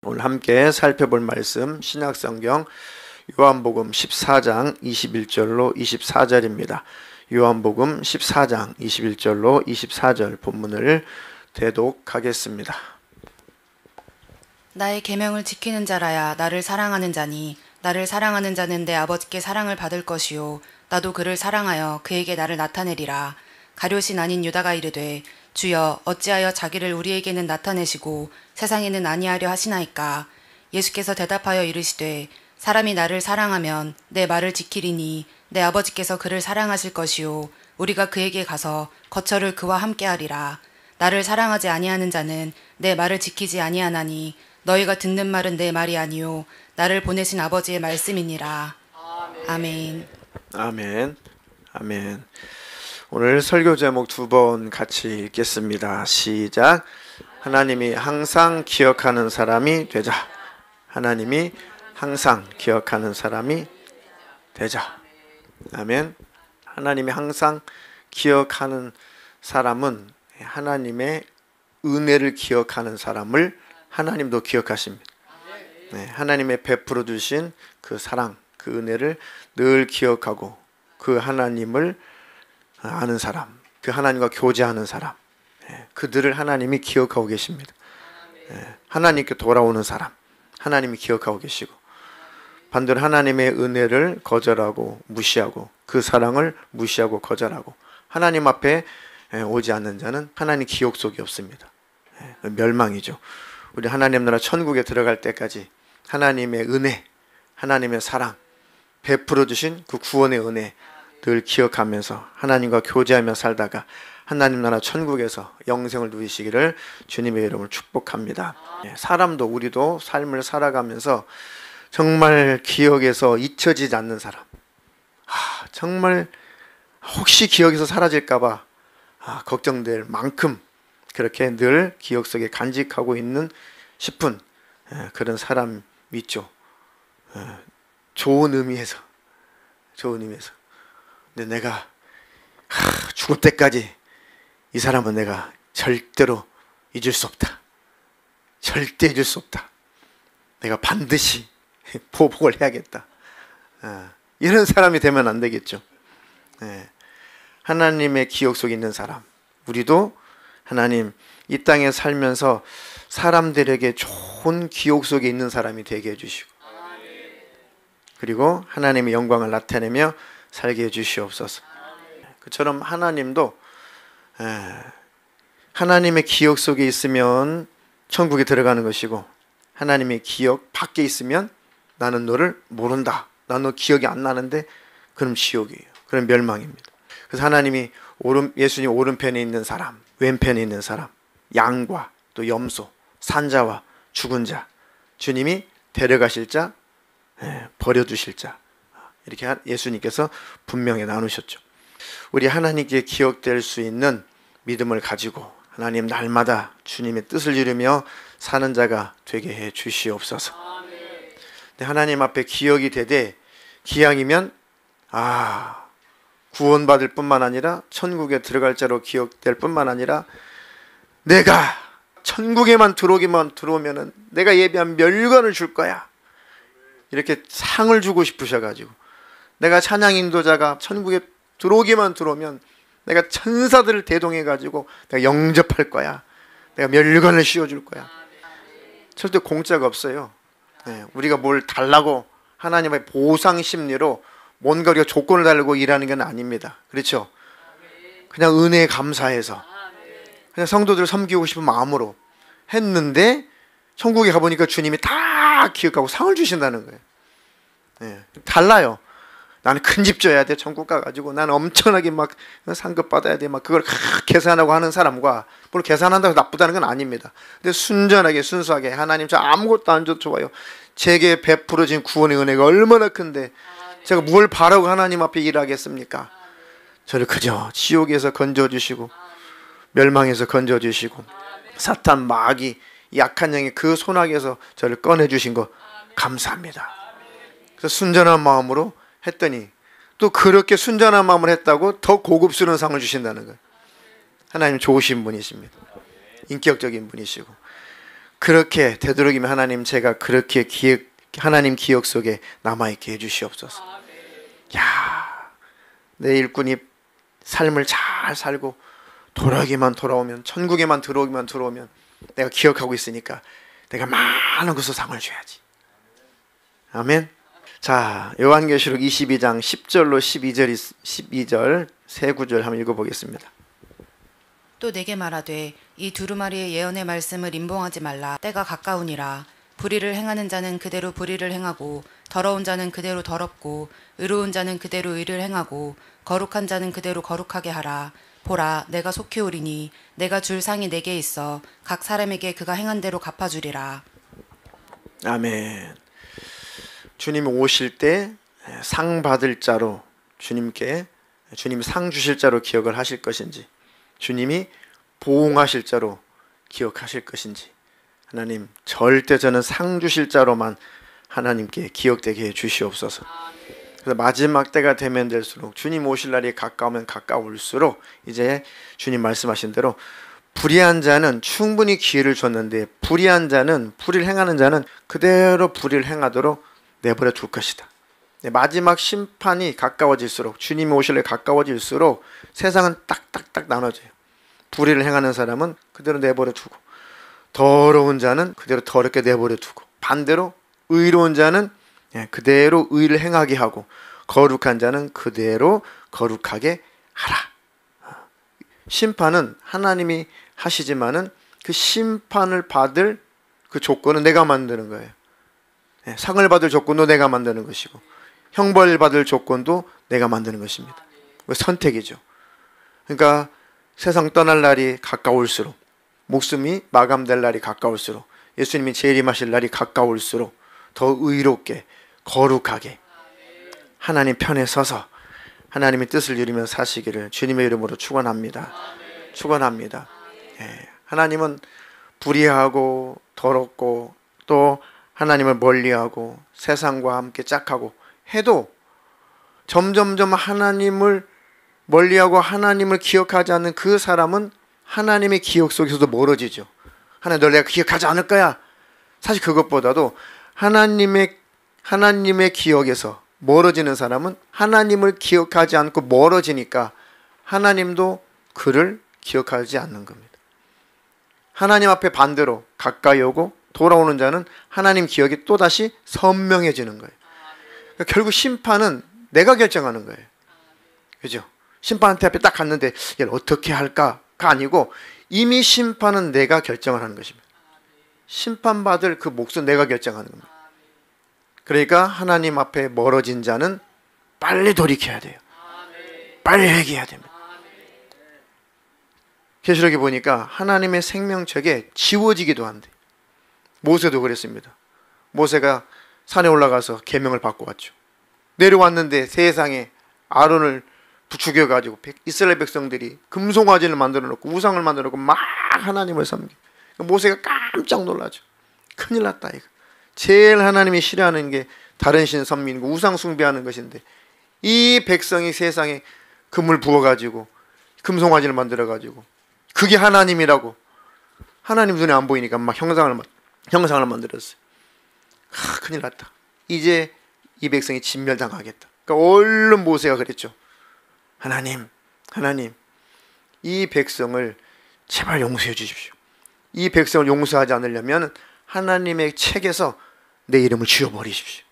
오늘 함께 살펴볼 말씀 신약성경 요한복음 14장 21절로 24절입니다. 요한복음 14장 21절로 24절 본문을 대독하겠습니다. 나의 계명을 지키는 자라야 나를 사랑하는 자니 나를 사랑하는 자는 내 아버지께 사랑을 받을 것이요 나도 그를 사랑하여 그에게 나를 나타내리라. 가룟인 아닌 유다가 이르되 주여 어찌하여 자기를 우리에게는 나타내시고 세상에는 아니하려 하시나이까. 예수께서 대답하여 이르시되 사람이 나를 사랑하면 내 말을 지키리니 내 아버지께서 그를 사랑하실 것이요 우리가 그에게 가서 거처를 그와 함께하리라. 나를 사랑하지 아니하는 자는 내 말을 지키지 아니하나니 너희가 듣는 말은 내 말이 아니요 나를 보내신 아버지의 말씀이니라. 아멘. 아멘. 아멘. 오늘 설교 제목 두 번 같이 읽겠습니다. 시작. 하나님이 항상 기억하는 사람이 되자. 하나님이 항상 기억하는 사람이 되자. 아멘. 하나님이 항상 기억하는 사람은 하나님의 은혜를 기억하는 사람을 하나님도 기억하십니다. 네, 하나님의 베풀어 주신 그 사랑, 그 은혜를 늘 기억하고 그 하나님을 아는 사람, 그 하나님과 교제하는 사람, 그들을 하나님이 기억하고 계십니다. 하나님께 돌아오는 사람, 하나님이 기억하고 계시고 반대로 하나님의 은혜를 거절하고 무시하고 그 사랑을 무시하고 거절하고 하나님 앞에 오지 않는 자는 하나님 기억 속이 없습니다. 멸망이죠. 우리 하나님 나라 천국에 들어갈 때까지 하나님의 은혜, 하나님의 사랑, 베풀어 주신 그 구원의 은혜 늘 기억하면서 하나님과 교제하며 살다가 하나님 나라 천국에서 영생을 누리시기를 주님의 이름으로 축복합니다. 사람도 우리도 삶을 살아가면서 정말 기억에서 잊혀지지 않는 사람, 정말 혹시 기억에서 사라질까 봐 걱정될 만큼 그렇게 늘 기억 속에 간직하고 있는 싶은 그런 사람 있죠. 좋은 의미에서. 근데 내가 죽을 때까지 이 사람은 내가 절대로 잊을 수 없다. 절대 잊을 수 없다. 내가 반드시 보복을 해야겠다. 이런 사람이 되면 안 되겠죠. 하나님의 기억 속에 있는 사람, 우리도 하나님 이 땅에 살면서 사람들에게 좋은 기억 속에 있는 사람이 되게 해주시고 그리고 하나님의 영광을 나타내며 살게 해주시옵소서. 그처럼 하나님도 하나님의 기억 속에 있으면 천국에 들어가는 것이고 하나님의 기억 밖에 있으면 나는 너를 모른다, 난 너 기억이 안 나는데 그럼 지옥이에요. 그럼 멸망입니다. 그래서 하나님이 예수님 오른편에 있는 사람, 왼편에 있는 사람, 양과 또 염소, 산자와 죽은 자, 주님이 데려가실 자, 버려두실 자, 이렇게 예수님께서 분명히 나누셨죠. 우리 하나님께 기억될 수 있는 믿음을 가지고 하나님 날마다 주님의 뜻을 이루며 사는 자가 되게 해 주시옵소서. 하나님 앞에 기억이 되되 기왕이면 구원받을 뿐만 아니라 천국에 들어갈 자로 기억될 뿐만 아니라 내가 천국에만 들어오면은 내가 예비한 멸관을 줄 거야, 이렇게 상을 주고 싶으셔가지고 내가 찬양 인도자가 천국에 들어오면 내가 천사들을 대동해가지고 내가 영접할 거야, 내가 멸관을 씌워줄 거야. 절대 공짜가 없어요. 우리가 뭘 달라고 하나님의 보상 심리로 뭔가 우리가 조건을 달고 일하는 건 아닙니다. 그렇죠? 그냥 은혜에 감사해서 그냥 성도들을 섬기고 싶은 마음으로 했는데 천국에 가보니까 주님이 다 기억하고 상을 주신다는 거예요. 달라요. 나는 큰 집 져야 돼, 천국 가가지고 나는 엄청나게 막 상급 받아야 돼, 막 그걸 계산하고 하는 사람과, 물론 계산한다고 나쁘다는 건 아닙니다. 근데 순전하게 순수하게 하나님 저 아무것도 안 줘도 좋아요, 제게 베풀어진 구원의 은혜가 얼마나 큰데 제가 뭘 바라고 하나님 앞에 일하겠습니까? 저를 그저 지옥에서 건져주시고 멸망에서 건져주시고 사탄 마귀 약한 영의 그 손아귀에서 저를 꺼내주신 거 감사합니다. 그래서 순전한 마음으로 했더니 또 그렇게 순전한 마음을 했다고 더 고급스러운 상을 주신다는 거예요. 하나님 좋으신 분이십니다. 인격적인 분이시고, 그렇게 되도록이면 하나님, 제가 그렇게 하나님 기억 속에 남아있게 해주시옵소서. 야, 내 일꾼이 삶을 잘 살고 돌아오기만 돌아오면, 천국에만 들어오면 내가 기억하고 있으니까 내가 많은 곳에 상을 줘야지. 아멘. 자, 요한계시록 22장 10절로 12절 세 구절 한번 읽어보겠습니다. 또 내게 말하되 이 두루마리의 예언의 말씀을 임봉하지 말라. 때가 가까우니라. 불의를 행하는 자는 그대로 불의를 행하고, 더러운 자는 그대로 더럽고, 의로운 자는 그대로 의를 행하고, 거룩한 자는 그대로 거룩하게 하라. 보라, 내가 속히 오리니 내가 줄 상이 내게 있어 각 사람에게 그가 행한 대로 갚아주리라. 아멘. 주님 오실 때 상 받을 자로, 주님께 주님 상 주실 자로 기억을 하실 것인지, 주님이 보응하실 자로 기억하실 것인지, 하나님 절대 저는 상 주실 자로만 하나님께 기억되게 해 주시옵소서. 그래서 마지막 때가 되면 될수록, 주님 오실 날이 가까우면 가까울수록, 이제 주님 말씀하신 대로 불의한 자는 충분히 기회를 줬는데, 불의한 자는, 불의를 행하는 자는 그대로 불의를 행하도록 내버려 둘 것이다. 마지막 심판이 가까워질수록, 주님이 오실 날 가까워질수록 세상은 딱딱딱 나눠져요. 불의를 행하는 사람은 그대로 내버려 두고, 더러운 자는 그대로 더럽게 내버려 두고, 반대로 의로운 자는 그대로 의를 행하게 하고, 거룩한 자는 그대로 거룩하게 하라. 심판은 하나님이 하시지만은 그 심판을 받을 그 조건은 내가 만드는 거예요. 상을 받을 조건도 내가 만드는 것이고, 형벌 받을 조건도 내가 만드는 것입니다. 선택이죠. 그러니까 세상 떠날 날이 가까울수록, 목숨이 마감될 날이 가까울수록, 예수님이 재림하실 날이 가까울수록 더 의롭게 거룩하게 하나님 편에 서서 하나님의 뜻을 이루며 사시기를 주님의 이름으로 축원합니다. 축원합니다. 하나님은 불의하고 더럽고 또 하나님을 멀리하고 세상과 함께 짝하고 해도 점점점 하나님을 멀리하고 하나님을 기억하지 않는 그 사람은 하나님의 기억 속에서도 멀어지죠. 하나님, 널 내가 기억하지 않을 거야. 사실 그것보다도 하나님의 기억에서 멀어지는 사람은 하나님을 기억하지 않고 멀어지니까 하나님도 그를 기억하지 않는 겁니다. 하나님 앞에 반대로 가까이 오고 돌아오는 자는 하나님 기억이 또다시 선명해지는 거예요. 그러니까 결국 심판은 내가 결정하는 거예요. 그죠? 심판한테 앞에 딱 갔는데 얘를 어떻게 할까가 아니고, 이미 심판은 내가 결정을 하는 것입니다. 심판받을 그 몫은 내가 결정하는 겁니다. 그러니까 하나님 앞에 멀어진 자는 빨리 돌이켜야 돼요. 빨리 회개해야 됩니다. 계시록에 보니까 하나님의 생명책에 지워지기도 한대. 모세도 그랬습니다. 모세가 산에 올라가서 계명을 받고 왔죠. 내려왔는데 세상에 아론을 부추겨가지고 이스라엘 백성들이 금송아지를 만들어 놓고 우상을 만들어 놓고 막 하나님을 섬기. 모세가 깜짝 놀라죠. 큰일 났다 이거. 제일 하나님이 싫어하는 게 다른 신 섬기는 거, 우상 숭배하는 것인데, 이 백성이 세상에 금을 부어가지고 금송아지를 만들어가지고 그게 하나님이라고, 하나님 눈에 안 보이니까 막 형상을 만들었어요. 큰일 났다. 이제 이 백성이 진멸당하겠다. 그러니까 얼른 모세가 그랬죠. 하나님, 이 백성을 제발 용서해 주십시오. 이 백성을 용서하지 않으려면 하나님의 책에서 내 이름을 지워버리십시오.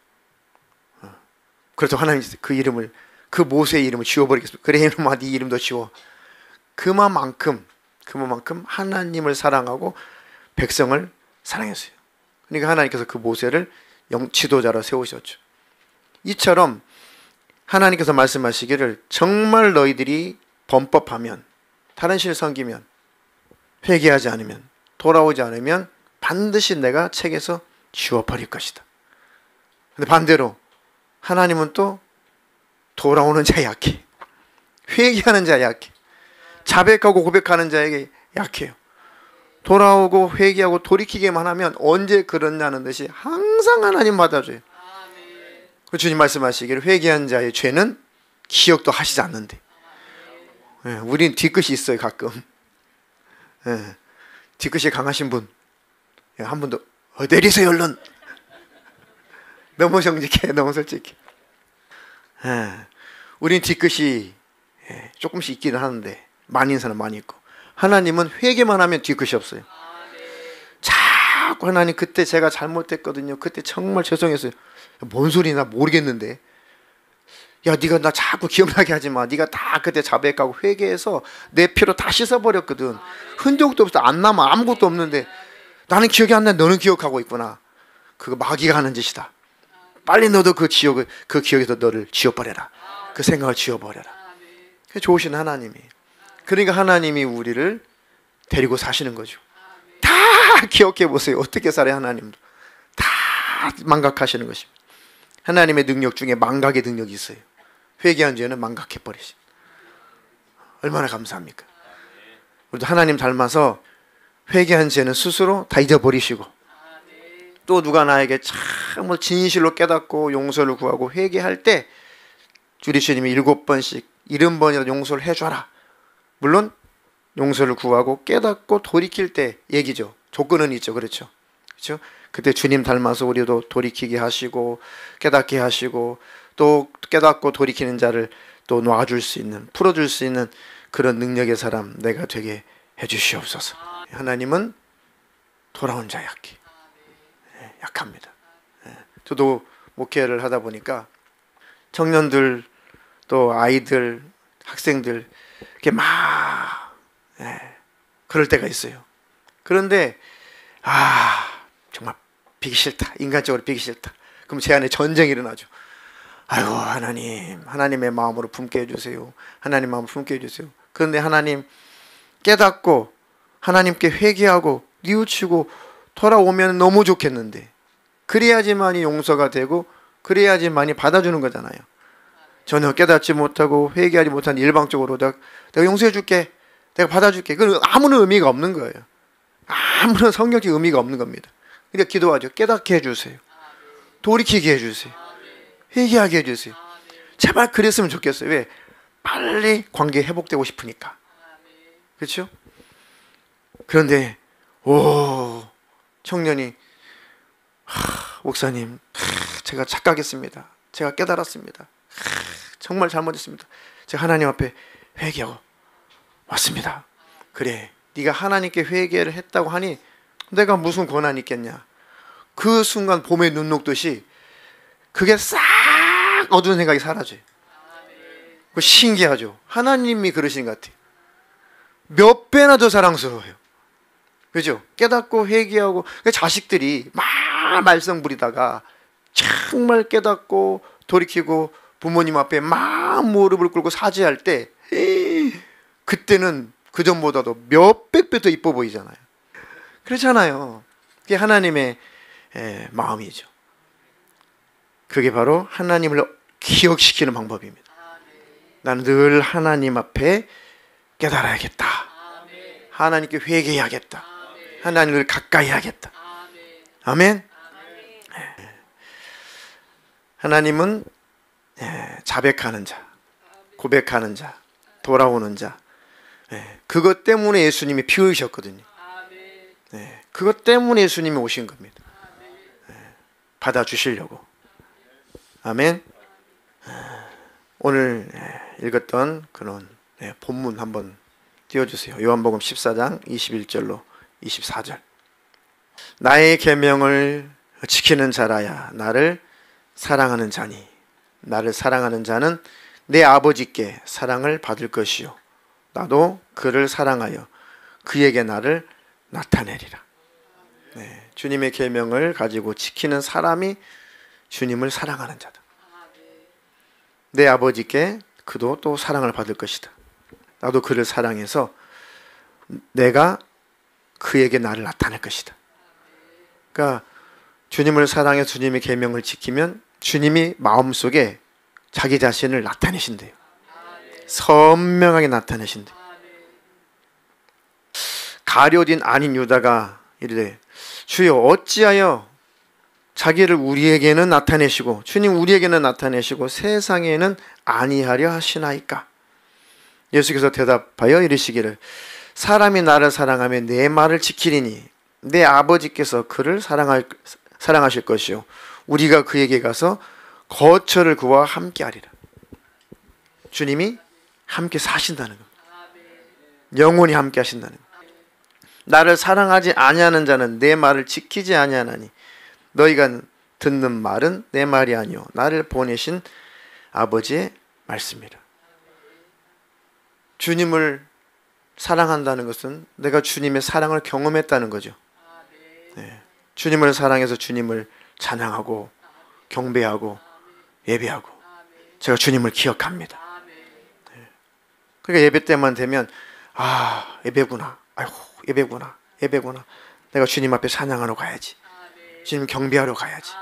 그래서 하나님 그 모세의 이름을 지워버리겠습니다. 그래 이놈아, 네 이름도 지워. 그만큼 하나님을 사랑하고 백성을 사랑했어요. 그러니까 하나님께서 그 모세를 지도자로 세우셨죠. 이처럼 하나님께서 말씀하시기를, 정말 너희들이 범법하면, 다른 신을 섬기면, 회개하지 않으면, 돌아오지 않으면 반드시 내가 책에서 지워버릴 것이다. 근데 반대로 하나님은 또 돌아오는 자에 약해. 회개하는 자에 약해. 자백하고 고백하는 자에게 약해요. 돌아오고 회개하고 돌이키기만 하면 언제 그러냐는 듯이 항상 하나님 받아줘요. 주님 말씀하시기를, 회개한 자의 죄는 기억도 하시지 않는데. 우린 뒤끝이 있어요 가끔. 뒤끝이 강하신 분, 한 분도 내리세요 얼른. 너무 정직해, 너무 솔직해. 우린 뒤끝이 조금씩 있기는 하는데 많은 사람 많이 있고, 하나님은 회개만 하면 뒤끝이 없어요. 자꾸 하나님 그때 제가 잘못했거든요. 그때 정말 죄송했어요. 뭔 소리나 모르겠는데. 야, 네가 나 자꾸 기억나게 하지 마. 네가 다 그때 자백하고 회개해서 내 피로 다 씻어버렸거든. 흔적도 없어. 안 남아. 아무것도 없는데 나는 기억이 안 나. 너는 기억하고 있구나. 그거 마귀가 하는 짓이다. 빨리 너도 그 기억에서 너를 지워버려라. 그 생각을 지워버려라. 좋으신 하나님이. 그러니까 하나님이 우리를 데리고 사시는 거죠. 다 기억해 보세요. 어떻게 살아요 하나님도. 다 망각하시는 것입니다. 하나님의 능력 중에 망각의 능력이 있어요. 회개한 죄는 망각해버리시. 얼마나 감사합니까? 우리도 하나님 닮아서 회개한 죄는 스스로 다 잊어버리시고, 또 누가 나에게 참을 진실로 깨닫고 용서를 구하고 회개할 때 우리 주님이 7번씩 70번이라도 용서를 해줘라. 물론 용서를 구하고 깨닫고 돌이킬 때 얘기죠. 조건은 있죠. 그렇죠? 그렇죠? 그때 주님 닮아서 우리도 돌이키게 하시고 깨닫게 하시고, 또 깨닫고 돌이키는 자를 또 놔줄 수 있는, 풀어줄 수 있는 그런 능력의 사람 내가 되게 해주시옵소서. 하나님은 돌아온 자 약해. 약합니다. 저도 목회를 하다 보니까 청년들 또 아이들 학생들 이렇게 막 그럴 때가 있어요. 그런데 정말 비기 싫다. 인간적으로 비기 싫다. 그럼 제 안에 전쟁이 일어나죠. 아이고 하나님, 하나님의 마음으로 품게 해주세요. 하나님 마음으로 품게 해주세요. 그런데 하나님 깨닫고 하나님께 회개하고 뉘우치고 돌아오면 너무 좋겠는데, 그래야지만이 용서가 되고 그래야지만이 받아주는 거잖아요. 전혀 깨닫지 못하고 회개하지 못한 일방적으로 내가 용서해 줄게, 내가 받아줄게, 그건 아무런 의미가 없는 거예요. 아무런 성경적 의미가 없는 겁니다. 그러니까 기도하죠. 깨닫게 해주세요. 돌이키게 해주세요. 회개하게 해주세요. 제발 그랬으면 좋겠어요. 왜? 빨리 관계 회복되고 싶으니까. 그렇죠? 그런데 청년이 목사님, 제가 착각했습니다. 제가 깨달았습니다. 정말 잘못했습니다. 제가 하나님 앞에 회개하고 왔습니다. 그래, 네가 하나님께 회개를 했다고 하니 내가 무슨 권한이 있겠냐. 그 순간 봄에 눈 녹듯이 그게 싹 어두운 생각이 사라져요. 그 신기하죠. 하나님이 그러신 것 같아요. 몇 배나 더 사랑스러워요. 그죠? 깨닫고 회개하고, 자식들이 막 말썽 부리다가 정말 깨닫고 돌이키고 부모님 앞에 막 무릎을 꿇고 사죄할 때, 그때는 그전보다도 몇백 배 더 이뻐 보이잖아요. 그렇잖아요. 그게 하나님의 마음이죠. 그게 바로 하나님을 기억시키는 방법입니다. 나는 늘 하나님 앞에 깨달아야겠다. 하나님께 회개해야겠다. 하나님을 가까이 하겠다. 아멘. 하나님은 자백하는 자, 고백하는 자, 돌아오는 자, 그것 때문에 예수님이 피 흘리셨거든요. 그것 때문에 예수님이 오신 겁니다. 받아주시려고. 아멘. 오늘 읽었던 그런 본문 한번 띄워주세요. 요한복음 14장 21절로 24절. 나의 계명을 지키는 자라야 나를 사랑하는 자니, 나를 사랑하는 자는 내 아버지께 사랑을 받을 것이요 나도 그를 사랑하여 그에게 나를 나타내리라. 주님의 계명을 가지고 지키는 사람이 주님을 사랑하는 자다. 내 아버지께 그도 또 사랑을 받을 것이다. 나도 그를 사랑해서 내가 그에게 나를 나타낼 것이다. 그러니까 주님을 사랑해 주님의 계명을 지키면 주님이 마음속에 자기 자신을 나타내신대요. 선명하게 나타내신대요. 가룟 아닌 유다가 이르되 주여 어찌하여 자기를 우리에게는 나타내시고, 주님 우리에게는 나타내시고 세상에는 아니하려 하시나이까? 예수께서 대답하여 이르시기를 사람이 나를 사랑하면 내 말을 지키리니 내 아버지께서 그를 사랑하실 것이요 우리가 그에게 가서 거처를 그와 함께 하리라. 주님이 함께 사신다는 겁니다. 영원히 함께 하신다는 겁니다. 나를 사랑하지 아니하는 자는 내 말을 지키지 아니하나니 너희가 듣는 말은 내 말이 아니요 나를 보내신 아버지의 말씀이라. 주님을 사랑한다는 것은 내가 주님의 사랑을 경험했다는 거죠. 네. 주님을 사랑해서 주님을 찬양하고 경배하고 예배하고 제가 주님을 기억합니다. 네. 그러니까 예배 때만 되면 예배구나. 아이고 예배구나. 예배구나. 내가 주님 앞에 찬양하러 가야지. 주님 경배하러 가야지.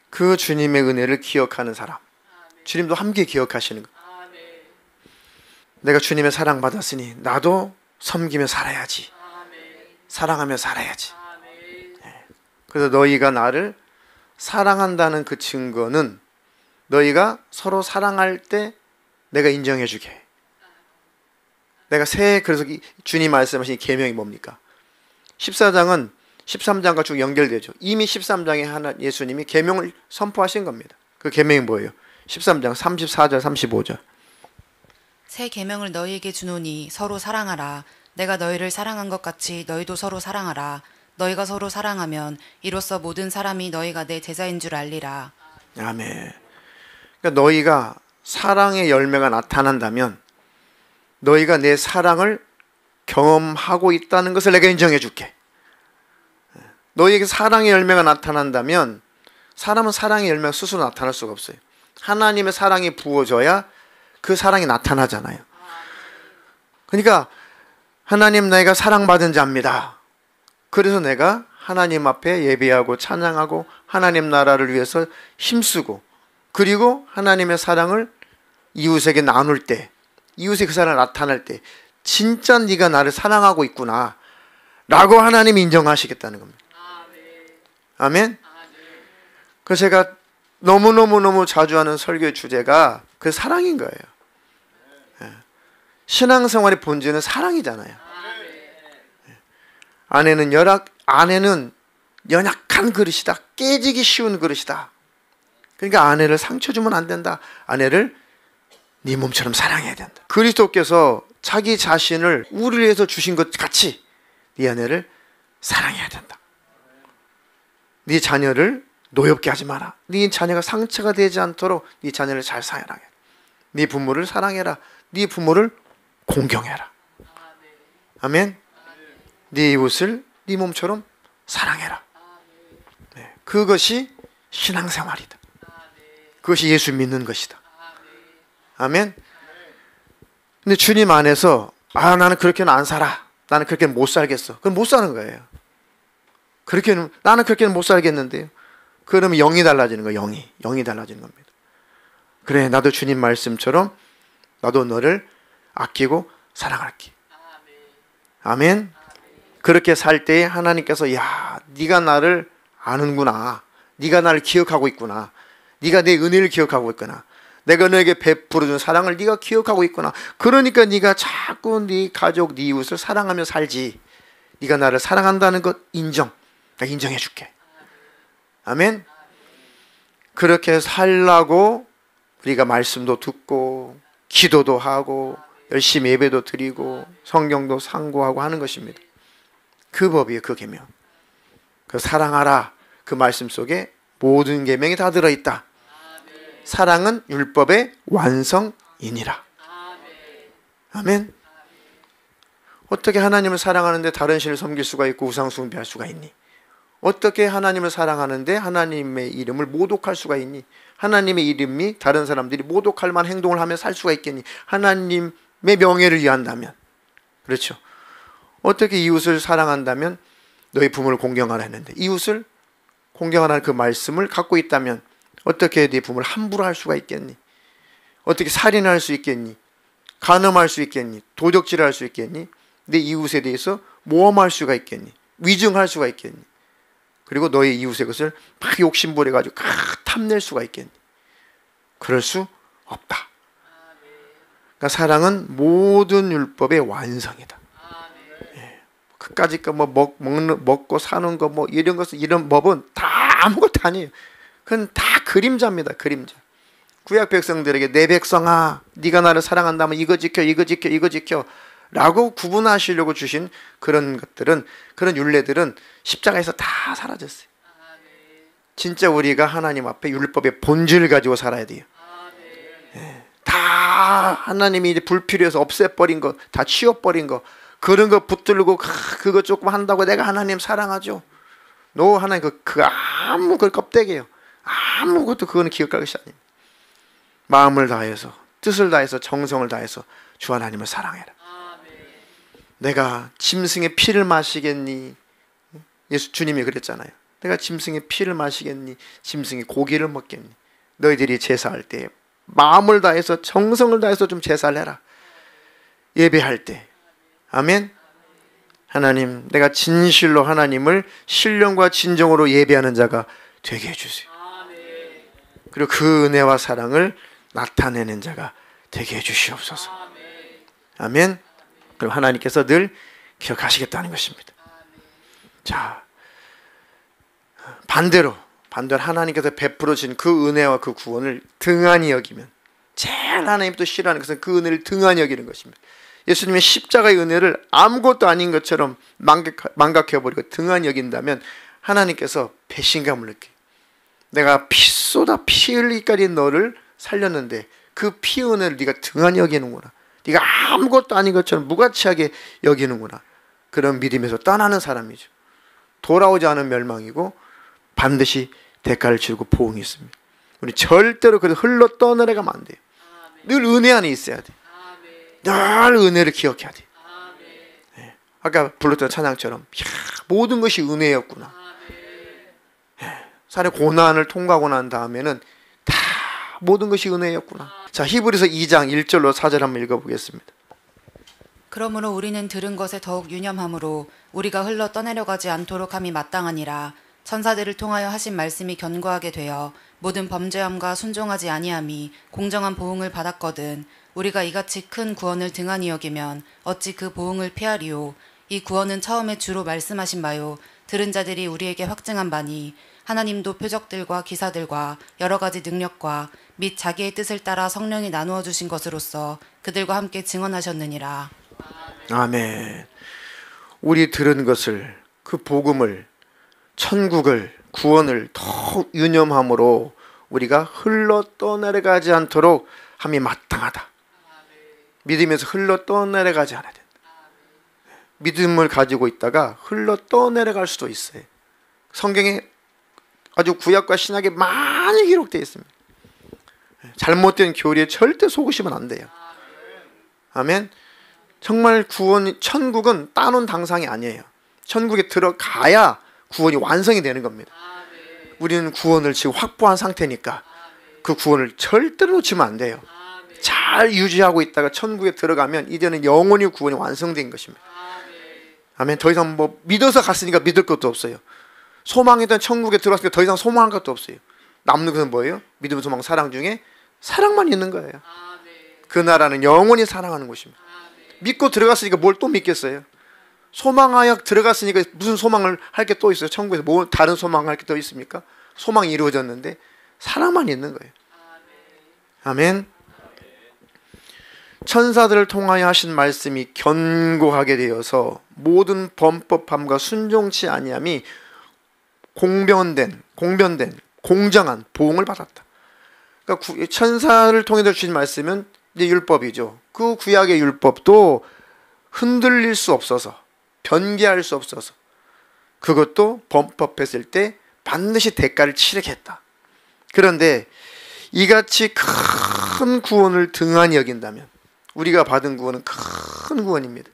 그 주님의 은혜를 기억하는 사람. 주님도 함께 기억하시는 거. 내가 주님의 사랑받았으니 나도 섬기며 살아야지. 사랑하며 살아야지. 네. 그래서 너희가 나를 사랑한다는 그 증거는 너희가 서로 사랑할 때 내가 인정해 주게. 내가 그래서 주님 말씀하신 계명이 뭡니까? 14장은 13장과 쭉 연결되죠. 이미 13장에 예수님이 계명을 선포하신 겁니다. 그 계명이 뭐예요? 13장 34절 35절. 새 계명을 너희에게 주노니 서로 사랑하라. 내가 너희를 사랑한 것 같이 너희도 서로 사랑하라. 너희가 서로 사랑하면 이로써 모든 사람이 너희가 내 제자인 줄 알리라. 아멘. 그러니까 너희가 사랑의 열매가 나타난다면 너희가 내 사랑을 경험하고 있다는 것을 내가 인정해 줄게. 너희에게 사랑의 열매가 나타난다면 사람은 사랑의 열매가 스스로 나타날 수가 없어요. 하나님의 사랑이 부어져야 그 사랑이 나타나잖아요. 그러니까 하나님 내가 사랑받은 자입니다. 그래서 내가 하나님 앞에 예배하고 찬양하고 하나님 나라를 위해서 힘쓰고 그리고 하나님의 사랑을 이웃에게 나눌 때 이웃의 그 사랑을 나타낼 때 진짜 네가 나를 사랑하고 있구나 라고 하나님이 인정하시겠다는 겁니다. 아멘. 그래서 제가 너무너무 자주 하는 설교의 주제가 그 사랑인 거예요. 신앙생활의 본질은 사랑이잖아요. 아내는 연약한 그릇이다. 깨지기 쉬운 그릇이다. 그러니까 아내를 상처 주면 안 된다. 아내를 네 몸처럼 사랑해야 된다. 그리스도께서 자기 자신을 우리를 위해서 주신 것 같이 네 아내를 사랑해야 된다. 네 자녀를 노엽게 하지 마라. 네 자녀가 상처가 되지 않도록 네 자녀를 잘 사랑해. 네 부모를 사랑해라. 네 부모를 공경해라. 아멘. 네 이웃을 네 몸처럼 사랑해라. 네, 그것이 신앙생활이다. 그것이 예수 믿는 것이다. 아멘. 근데 주님 안에서 나는 그렇게는 안 살아. 나는 그렇게는 못 살겠어. 그럼 못 사는 거예요. 나는 그렇게는 못 살겠는데요. 그러면 영이 달라지는 거예요. 영이 달라지는 겁니다. 그래, 나도 주님 말씀처럼 나도 너를 아끼고 사랑할게. 아멘. 그렇게 살 때에 하나님께서 네가 나를 아는구나. 네가 나를 기억하고 있구나. 네가 내 은혜를 기억하고 있구나. 내가 너에게 베풀어준 사랑을 네가 기억하고 있구나. 그러니까 네가 자꾸 네 가족, 네 이웃을 사랑하며 살지. 네가 나를 사랑한다는 것 내가 인정해 줄게. 아멘. 그렇게 살라고 우리가 말씀도 듣고 기도도 하고 열심히 예배도 드리고 성경도 상고하고 하는 것입니다. 그 법이에요. 그 계명. 그 사랑하라. 그 말씀 속에 모든 계명이 다 들어있다. 사랑은 율법의 완성이니라. 아멘. 어떻게 하나님을 사랑하는데 다른 신을 섬길 수가 있고 우상 숭배할 수가 있니? 어떻게 하나님을 사랑하는데 하나님의 이름을 모독할 수가 있니? 하나님의 이름이 다른 사람들이 모독할 만한 행동을 하며 살 수가 있겠니? 하나님의 명예를 위한다면. 그렇죠. 어떻게 이웃을 사랑한다면 너희 부모를 공경하라 했는데 이웃을 공경하라는 그 말씀을 갖고 있다면 어떻게 네 부모를 함부로 할 수가 있겠니? 어떻게 살인할 수 있겠니? 간음할 수 있겠니? 도적질할 수 있겠니? 내 이웃에 대해서 모험할 수가 있겠니? 위증할 수가 있겠니? 그리고 너의 이웃의 것을 막 욕심부려가지고 탁 탐낼 수가 있겠니? 그럴 수 없다. 그러니까 사랑은 모든 율법의 완성이다. 예. 그까짓 거 뭐 먹고 사는 거 뭐 이런 것은 이런 법은 다 아무것도 아니에요. 그건 다 그림자입니다. 그림자. 구약 백성들에게 내 백성아 네가 나를 사랑한다면 이거 지켜 이거 지켜 이거 지켜 라고 구분하시려고 주신 그런 것들은, 그런 율례들은 십자가에서 다 사라졌어요. 진짜 우리가 하나님 앞에 율법의 본질을 가지고 살아야 돼요. 예. 다 하나님이 이제 불필요해서 없애버린 거, 다 치워버린 거, 그런 거 붙들고 그거 조금 한다고 내가 하나님 사랑하죠? 노 하나님 아무 그 껍데기예요. 아무것도 그거는 기억할 것이 아닙니다. 마음을 다해서, 뜻을 다해서, 정성을 다해서 주 하나님을 사랑해라. 내가 짐승의 피를 마시겠니? 주님이 그랬잖아요. 내가 짐승의 피를 마시겠니? 짐승의 고기를 먹겠니? 너희들이 제사할 때 마음을 다해서, 정성을 다해서 좀 제사를 해라. 예배할 때. 아멘. 하나님, 내가 진실로 하나님을 신령과 진정으로 예배하는 자가 되게 해주세요. 그리고 그 은혜와 사랑을 나타내는 자가 되게 해주시옵소서. 아멘. 그럼 하나님께서 늘 기억하시겠다는 것입니다. 자, 반대로 하나님께서 베풀어 주신 그 은혜와 그 구원을 등한히 여기면, 제일 하나님도 싫어하는 것은 그 은혜를 등한히 여기는 것입니다. 예수님의 십자가의 은혜를 아무것도 아닌 것처럼 망각해버리고 등한히 여긴다면 하나님께서 배신감을 느껴요. 내가 피 흘리기까지 너를 살렸는데 그 피 은혜를 네가 등한히 여기는구나. 네가 아무것도 아닌 것처럼 무가치하게 여기는구나. 그런 믿음에서 떠나는 사람이죠. 돌아오지 않은 멸망이고 반드시 대가를 치르고 보응이 있습니다. 우리 절대로 그래서 흘러 떠내려가면 안 돼요. 늘 은혜 안에 있어야 돼. 늘 은혜를 기억해야 돼. 네. 아까 불렀던 찬양처럼 모든 것이 은혜였구나. 네. 사례 고난을 통과하고 난 다음에는 다 모든 것이 은혜였구나. 자, 히브리서 2장 1절로 4절 한번 읽어보겠습니다. 그러므로 우리는 들은 것에 더욱 유념함으로 우리가 흘러 떠내려가지 않도록 함이 마땅하니라. 천사들을 통하여 하신 말씀이 견고하게 되어 모든 범죄함과 순종하지 아니함이 공정한 보응을 받았거든. 우리가 이같이 큰 구원을 등한히 여기면 어찌 그 보응을 피하리요. 이 구원은 처음에 주로 말씀하신 바요 들은 자들이 우리에게 확증한 바니 하나님도 표적들과 기사들과 여러 가지 능력과 및 자기의 뜻을 따라 성령이 나누어 주신 것으로서 그들과 함께 증언하셨느니라. 아멘. 우리 들은 것을, 그 복음을, 천국을, 구원을 더욱 유념함으로 우리가 흘러 떠내려가지 않도록 함이 마땅하다. 믿음에서 흘러 떠내려가지 않아야 된다. 믿음을 가지고 있다가 흘러 떠내려갈 수도 있어요. 성경에 아주 구약과 신약에 많이 기록되어 있습니다. 잘못된 교리에 절대 속으시면 안 돼요. 아멘. 정말 구원, 천국은 따놓은 당상이 아니에요. 천국에 들어가야 구원이 완성이 되는 겁니다. 우리는 구원을 지금 확보한 상태니까 그 구원을 절대로 놓치면 안 돼요. 잘 유지하고 있다가 천국에 들어가면 이제는 영원히 구원이 완성된 것입니다. 아멘. 더 이상 뭐 믿어서 갔으니까 믿을 것도 없어요. 소망이던 천국에 들어왔으니까 더 이상 소망할 것도 없어요. 남는 것은 뭐예요? 믿음, 소망, 사랑 중에 사랑만 있는 거예요. 그 나라는 영원히 사랑하는 곳입니다. 믿고 들어갔으니까 뭘 또 믿겠어요? 소망하여 들어갔으니까 무슨 소망을 할 게 또 있어요? 천국에서 뭐 다른 소망할 게 또 있습니까? 소망이 이루어졌는데 사랑만 있는 거예요. 아멘. 천사들을 통하여 하신 말씀이 견고하게 되어서 모든 범법함과 순종치 아니함이 공변된 공정한 보응을 받았다. 그러니까 천사를 통해서 주신 말씀은 이제 율법이죠. 그 구약의 율법도 흔들릴 수 없어서, 변개할 수 없어서, 그것도 범법했을 때 반드시 대가를 치르겠다. 그런데 이같이 큰 구원을 등한히 여긴다면, 우리가 받은 구원은 큰 구원입니다.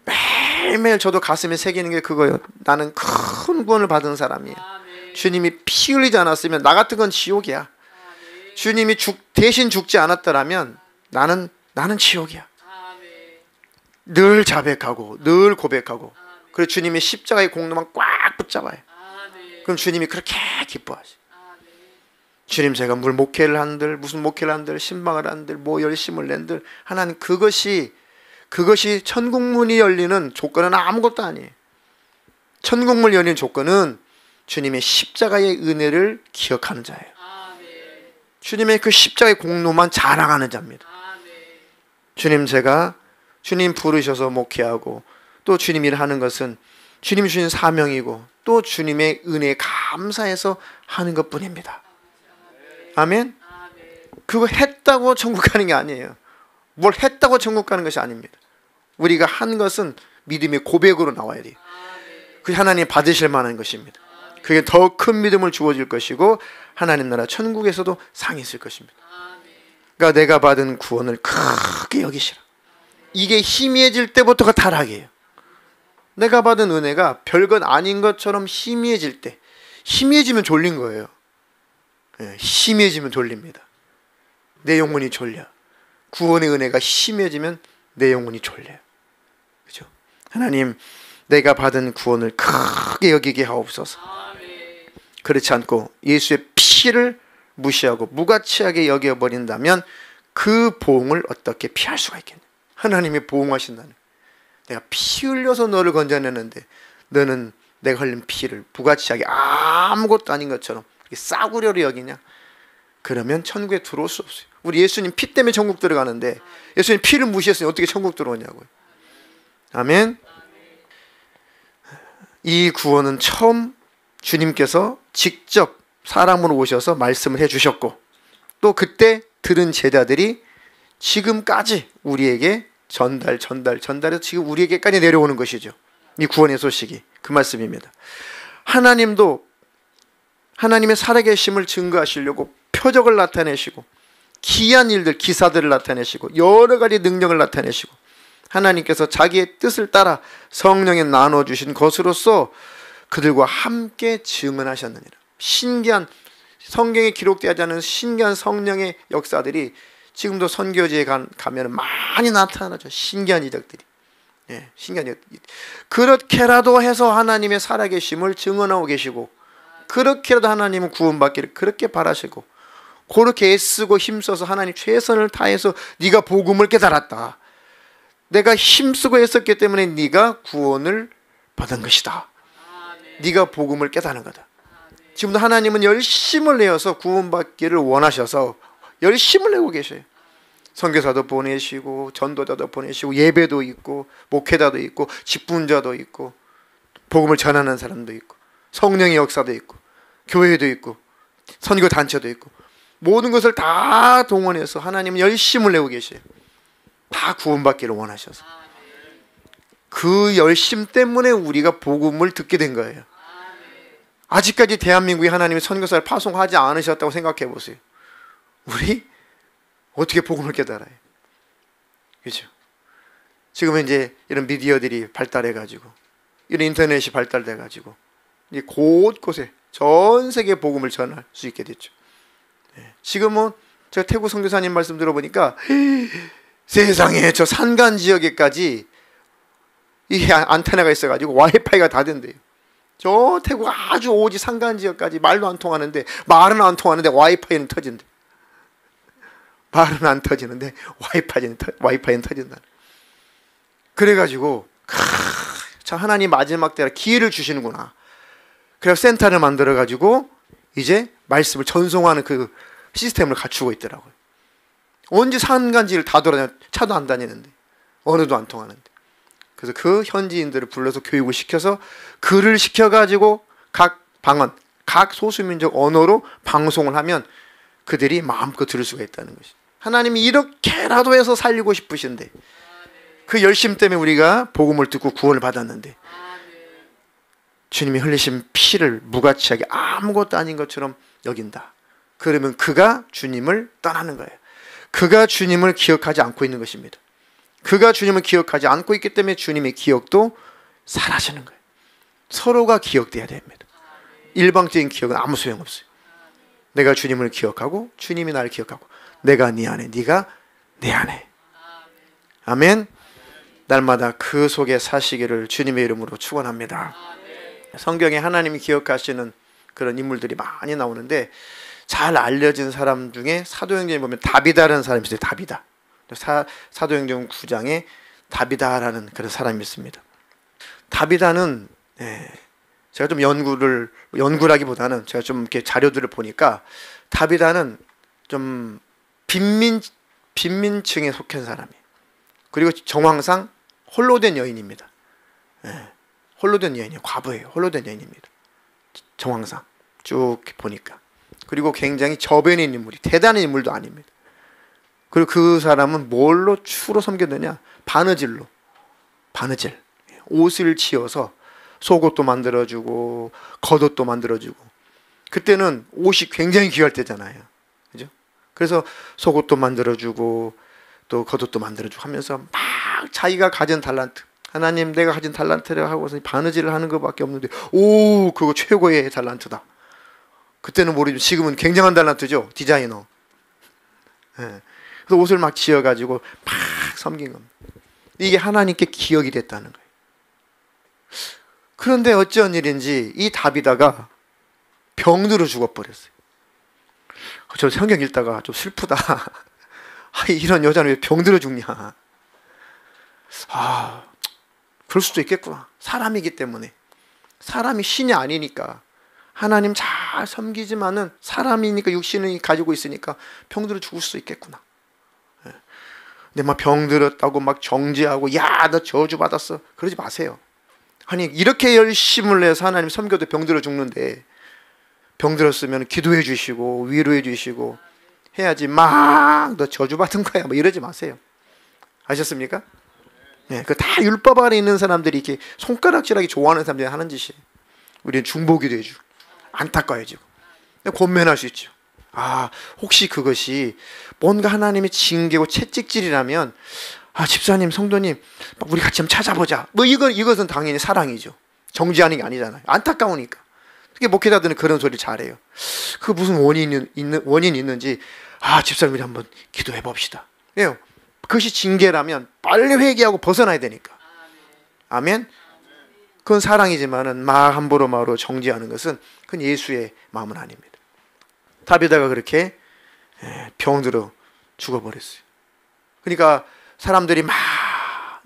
매일매일 저도 가슴에 새기는 게 그거예요. 나는 큰 구원을 받은 사람이에요. 주님이 피 흘리지 않았으면 나 같은 건 지옥이야. 주님이 대신 죽지 않았더라면 나는 지옥이야. 늘 자백하고 늘 고백하고, 그래서 주님이 십자가의 공로만 꽉 붙잡아요. 그럼 주님이 그렇게 기뻐하시. 주님, 제가 물 목회를 한들 무슨 목회를 한들 신방을 한들 뭐 열심을 낸들 하나님, 그것이 천국문이 열리는 조건은 아무것도 아니에요. 천국문 열리는 조건은 주님의 십자가의 은혜를 기억하는 자예요. 주님의 그 십자가의 공로만 자랑하는 자입니다. 주님, 제가 주님 부르셔서 목회하고 또 주님 일하는 것은 주님 주신 사명이고 또 주님의 은혜에 감사해서 하는 것뿐입니다. 아멘. 그거 했다고 천국 가는 게 아니에요. 뭘 했다고 천국 가는 것이 아닙니다. 우리가 한 것은 믿음의 고백으로 나와야 돼요. 그게 하나님 받으실 만한 것입니다. 그게 더 큰 믿음을 주어질 것이고 하나님 나라 천국에서도 상이 있을 것입니다. 그러니까 내가 받은 구원을 크게 여기시라. 이게 희미해질 때부터가 타락이에요. 내가 받은 은혜가 별것 아닌 것처럼 희미해질 때, 희미해지면 졸린 거예요. 희미해지면 졸립니다. 내 영혼이 졸려. 구원의 은혜가 희미해지면 내 영혼이 졸려요. 그죠? 하나님, 내가 받은 구원을 크게 여기게 하옵소서. 그렇지 않고 예수의 피를 무시하고 무가치하게 여겨버린다면 그 보응을 어떻게 피할 수가 있겠냐? 하나님이 보응하신다는, 내가 피 흘려서 너를 건져내는데 너는 내가 흘린 피를 무가치하게 아무것도 아닌 것처럼 싸구려로 여기냐? 그러면 천국에 들어올 수 없어요. 우리 예수님 피 때문에 천국 들어가는데 예수님 피를 무시했으니 어떻게 천국 들어오냐고요. 아멘. 이 구원은 처음 주님께서 직접 사람으로 오셔서 말씀을 해주셨고 또 그때 들은 제자들이 지금까지 우리에게 전달해서 지금 우리에게까지 내려오는 것이죠. 이 구원의 소식이 그 말씀입니다. 하나님도 하나님의 살아계심을 증거하시려고 표적을 나타내시고 기이한 일들, 기사들을 나타내시고 여러 가지 능력을 나타내시고 하나님께서 자기의 뜻을 따라 성령에 나눠주신 것으로서 그들과 함께 증언하셨느니라. 신기한, 성경에 기록되지 않은 신기한 성령의 역사들이 지금도 선교지에 가면 많이 나타나죠. 신기한 이적들이. 신기한 이적. 그렇게라도 해서 하나님의 살아계심을 증언하고 계시고 그렇게라도 하나님은 구원받기를 그렇게 바라시고 그렇게 애쓰고 힘써서 하나님 최선을 다해서 네가 복음을 깨달았다. 내가 힘쓰고 애썼기 때문에 네가 구원을 받은 것이다. 네가 복음을 깨달은 거다. 지금도 하나님은 열심을 내어서 구원받기를 원하셔서 열심을 내고 계셔요. 선교사도 보내시고 전도자도 보내시고 예배도 있고 목회자도 있고 직분자도 있고 복음을 전하는 사람도 있고 성령의 역사도 있고 교회도 있고 선교단체도 있고 모든 것을 다 동원해서 하나님은 열심을 내고 계셔요. 다 구원받기를 원하셔서 그 열심 때문에 우리가 복음을 듣게 된 거예요. 아직까지 대한민국이 하나님의 선교사를 파송하지 않으셨다고 생각해 보세요. 우리 어떻게 복음을 깨달아요? 그렇죠? 지금은 이제 이런 미디어들이 발달해가지고 이런 인터넷이 발달돼가지고 이제 곳곳에 전 세계 복음을 전할 수 있게 됐죠. 지금은 제가 태국 선교사님 말씀 들어보니까 세상에 저 산간 지역에까지 이 안테나가 있어가지고 와이파이가 다 된대요. 저 태국 아주 오지 산간 지역까지 말도 안 통하는데 말은 안 통하는데 와이파이는 터진대. 말은 안 터지는데 와이파이는 터진다. 그래가지고 참 하나님 마지막 때라 기회를 주시는구나. 그래서 센터를 만들어가지고 이제 말씀을 전송하는 그 시스템을 갖추고 있더라고요. 언제 산간지를 다 돌아다녀 차도 안 다니는데 언어도 안 통하는데. 그래서 그 현지인들을 불러서 교육을 시켜서 글을 시켜가지고 각 방언, 각 소수민족 언어로 방송을 하면 그들이 마음껏 들을 수가 있다는 것이. 하나님이 이렇게라도 해서 살리고 싶으신데 그 열심 때문에 우리가 복음을 듣고 구원을 받았는데 주님이 흘리신 피를 무가치하게 아무것도 아닌 것처럼 여긴다. 그러면 그가 주님을 떠나는 거예요. 그가 주님을 기억하지 않고 있는 것입니다. 그가 주님을 기억하지 않고 있기 때문에 주님의 기억도 사라지는 거예요. 서로가 기억돼야 됩니다. 일방적인 기억은 아무 소용없어요. 내가 주님을 기억하고 주님이 나를 기억하고 내가 네 안에 네가 내 안에. 아멘. 날마다 그 속에 사시기를 주님의 이름으로 축원합니다. 성경에 하나님이 기억하시는 그런 인물들이 많이 나오는데 잘 알려진 사람 중에 사도행전에 보면 다비다라는 사람이 있어요. 다비다. 사도행전 9장에 다비다라는 그런 사람이 있습니다. 다비다는 제가 좀 연구라기보다는 제가 좀 이렇게 자료들을 보니까 다비다는 좀 빈민층에 속한 사람이에요. 그리고 정황상 홀로 된 여인입니다. 홀로 된 여인이에요. 과부예요. 홀로 된 여인입니다. 정황상 쭉 보니까. 그리고 굉장히 저변인 인물이 대단한 인물도 아닙니다. 그리고 그 사람은 뭘로 주로 섬겼느냐? 바느질로. 바느질. 옷을 지어서 속옷도 만들어주고 겉옷도 만들어주고. 그때는 옷이 굉장히 귀할 때잖아요. 그죠? 그래서 속옷도 만들어주고 또 겉옷도 만들어주고 하면서 막 자기가 가진 달란트, 하나님 내가 가진 달란트를 하고서 바느질을 하는 것밖에 없는데 오 그거 최고의 달란트다. 그때는 모르지만 지금은 굉장한 달란트죠. 디자이너. 그래서 옷을 막 지어가지고 막 섬긴 겁니다. 이게 하나님께 기억이 됐다는 거예요. 그런데 어찌한 일인지 이 다비다가 병들어 죽어버렸어요. 저 성경 읽다가 좀 슬프다. 이런 여자는 왜 병들어 죽냐. 그럴 수도 있겠구나. 사람이기 때문에. 사람이 신이 아니니까. 하나님 잘 섬기지만은 사람이니까 육신을 가지고 있으니까 병들어 죽을 수 있겠구나. 근데 막 병들었다고 막 정죄하고 야 너 저주받았어. 그러지 마세요. 아니 이렇게 열심을 내서 하나님 섬겨도 병들어 죽는데 병들었으면 기도해 주시고 위로해 주시고 해야지 막 너 저주받은 거야 뭐 이러지 마세요. 아셨습니까? 그 다 율법 아래 있는 사람들이 이렇게 손가락질하기 좋아하는 사람들이 하는 짓이에요. 우리는 중보기도 해주고 안타까워지고 권면할 수 있죠. 혹시 그것이 뭔가 하나님의 징계고 채찍질이라면 집사님 성도님 우리 같이 한번 찾아보자 뭐 이것은 당연히 사랑이죠. 정죄하는 게 아니잖아요. 안타까우니까. 특히 목회자들은 그런 소리를 잘해요. 그 무슨 원인이 있는지 집사님 우리 한번 기도해 봅시다. 왜요? 그것이 징계라면 빨리 회개하고 벗어나야 되니까. 아멘. 그건 사랑이지만은 막 함부로 말로 정죄하는 것은 그건 예수의 마음은 아닙니다. 다비다가 그렇게 병들어 죽어버렸어요. 그러니까 사람들이 막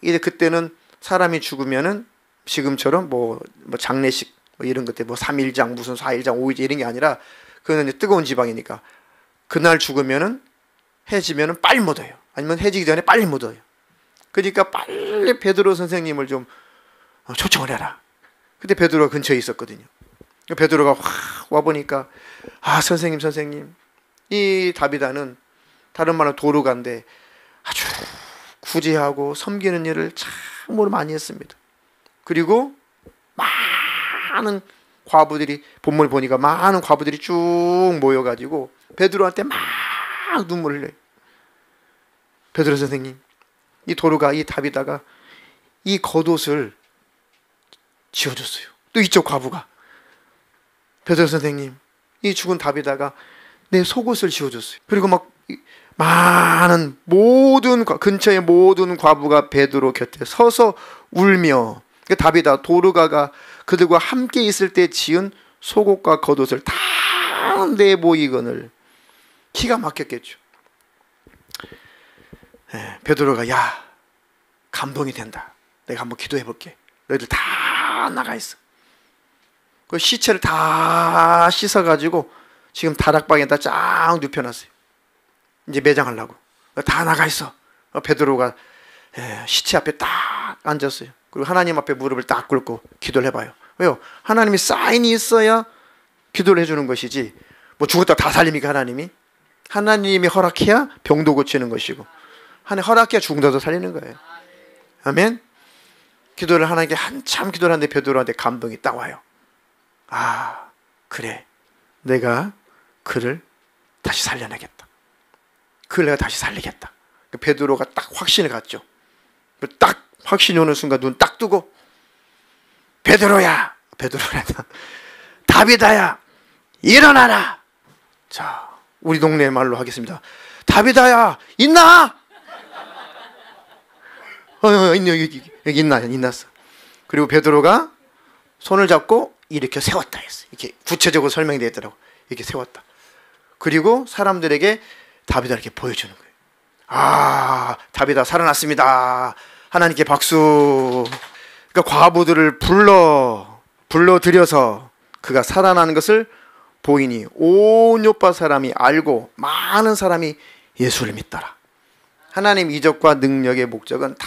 이제 그때는 사람이 죽으면은 지금처럼 뭐 장례식 뭐 이런 것들 뭐 3일장 무슨 4일장 5일장 이런 게 아니라 그거는 이제 뜨거운 지방이니까 그날 죽으면은 해지면은 빨리 묻어요. 아니면 해지기 전에 빨리 묻어요. 그러니까 빨리 베드로 선생님을 좀 초청을 해라. 근데 베드로가 근처에 있었거든요. 베드로가 확 와보니까 선생님 이 다비다는 다른 말로 도르가인데 아주 구제하고 섬기는 일을 참으로 많이 했습니다. 그리고 많은 과부들이 본문을 보니까 많은 과부들이 쭉 모여가지고 베드로한테 막 눈물을 흘려요. 베드로 선생님 이 도르가 이 다비다가 이 겉옷을 지어줬어요. 또 이쪽 과부가 베드로 선생님 이 죽은 다비다가 내 속옷을 지어줬어요. 그리고 막 많은 모든 근처의 모든 과부가 베드로 곁에 서서 울며 다비다 도르가가 그들과 함께 있을 때 지은 속옷과 겉옷을 다 내보이거늘 기가 막혔겠죠. 베드로가 감동이 된다. 내가 한번 기도해 볼게. 너희들 다 나가 있어. 그 시체를 다 씻어가지고 지금 다락방에다 쫙 눕혀놨어요. 이제 매장하려고. 다 나가 있어. 베드로가 시체 앞에 딱 앉았어요. 그리고 하나님 앞에 무릎을 딱 꿇고 기도를 해봐요. 왜요? 하나님이 사인이 있어야 기도를 해주는 것이지 뭐 죽었다 다 살립니까 하나님이? 하나님이 허락해야 병도 고치는 것이고 하나님 허락해야 죽는다도 살리는 거예요. 아멘? 기도를 하나님께 한참 기도를 하는데 베드로한테 감동이 딱 와요. 그래 내가 그를 다시 살려내겠다. 그걸 내가 다시 살리겠다. 베드로가 딱 확신을 갖죠. 딱 확신이 오는 순간 눈 딱 뜨고 베드로야 다비다야 일어나라. 자 우리 동네 말로 하겠습니다. 다비다야 있나? 여기 있났어. 그리고 베드로가 손을 잡고 이렇게 세웠다 했어. 이렇게 구체적으로 설명되어 있더라고. 이렇게 세웠다. 그리고 사람들에게 다윗을 이렇게 보여주는 거예요. 아, 다윗아 살아났습니다. 하나님께 박수. 그러니까 과부들을 불러들여서 그가 살아나는 것을 보이니 온 요파 사람이 알고 많은 사람이 예수를 믿더라. 하나님 이적과 능력의 목적은 다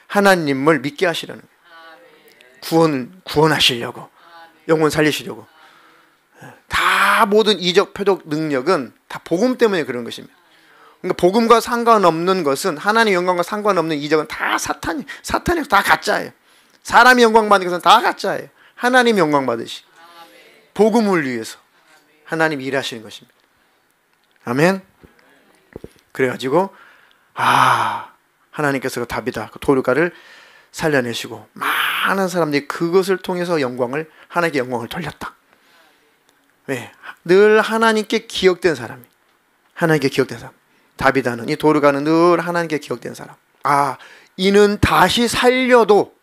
하나님을 믿게 하시려는 거예요. 구원하시려고, 영혼 살리시려고. 다 모든 이적, 표적, 능력은 다 복음 때문에 그런 것입니다. 그러니까 복음과 상관없는 것은, 하나님 영광과 상관없는 이적은 다 사탄이 다 가짜예요. 사람이 영광 받는 것은 다 가짜예요. 하나님 영광 받으시. 복음을 위해서 하나님 일하시는 것입니다. 아멘. 그래가지고 하나님께서 다윗아 그 도르가를 살려내시고 많은 사람들이 그것을 통해서 하나님께 영광을 돌렸다. 왜? 늘 하나님께 기억된 사람이, 하나님께 기억된 사람. 다윗아는, 이 도르가는 늘 하나님께 기억된 사람. 이는 다시 살려도